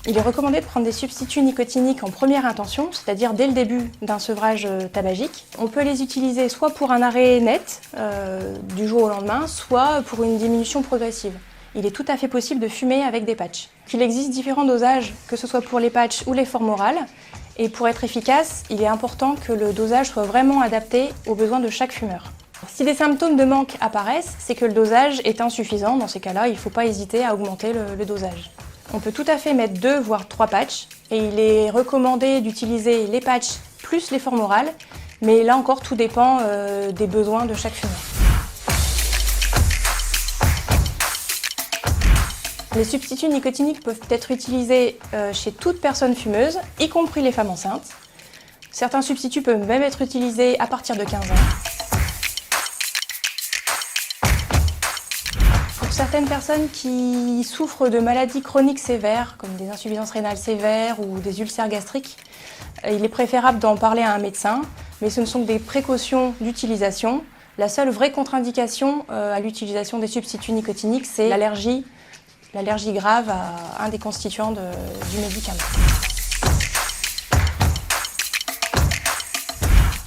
Il est recommandé de prendre des substituts nicotiniques en première intention, c'est-à-dire dès le début d'un sevrage tabagique. On peut les utiliser soit pour un arrêt net du jour au lendemain, soit pour une diminution progressive. Il est tout à fait possible de fumer avec des patchs. Il existe différents dosages, que ce soit pour les patchs ou les formes orales. Et pour être efficace, il est important que le dosage soit vraiment adapté aux besoins de chaque fumeur. Si des symptômes de manque apparaissent, c'est que le dosage est insuffisant. Dans ces cas-là, il ne faut pas hésiter à augmenter le dosage. On peut tout à fait mettre 2 voire 3 patchs et il est recommandé d'utiliser les patchs plus les formes orales, mais là encore tout dépend des besoins de chaque fumeur. Les substituts nicotiniques peuvent être utilisés chez toute personne fumeuse, y compris les femmes enceintes. Certains substituts peuvent même être utilisés à partir de 15 ans. Pour certaines personnes qui souffrent de maladies chroniques sévères, comme des insuffisances rénales sévères ou des ulcères gastriques, il est préférable d'en parler à un médecin, mais ce ne sont que des précautions d'utilisation. La seule vraie contre-indication à l'utilisation des substituts nicotiniques, c'est l'allergie grave à un des constituants du médicament.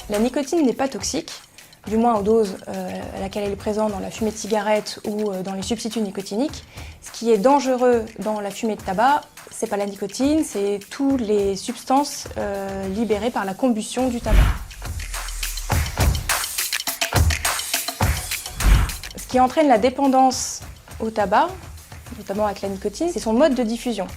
La nicotine n'est pas toxique, du moins aux doses à laquelle elle est présente dans la fumée de cigarette ou dans les substituts nicotiniques. Ce qui est dangereux dans la fumée de tabac, c'est pas la nicotine, c'est toutes les substances libérées par la combustion du tabac. Ce qui entraîne la dépendance au tabac, notamment avec la nicotine, c'est son mode de diffusion.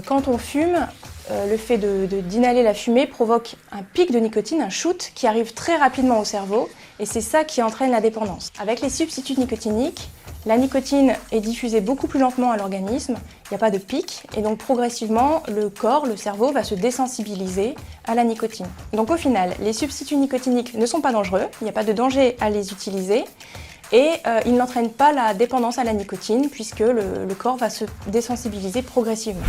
Quand on fume, le fait d'inhaler la fumée provoque un pic de nicotine, un shoot, qui arrive très rapidement au cerveau, et c'est ça qui entraîne la dépendance. Avec les substituts nicotiniques, la nicotine est diffusée beaucoup plus lentement à l'organisme, il n'y a pas de pic, et donc progressivement, le corps, le cerveau, va se désensibiliser à la nicotine. Donc au final, les substituts nicotiniques ne sont pas dangereux, il n'y a pas de danger à les utiliser, et ils n'entraînent pas la dépendance à la nicotine, puisque le corps va se désensibiliser progressivement.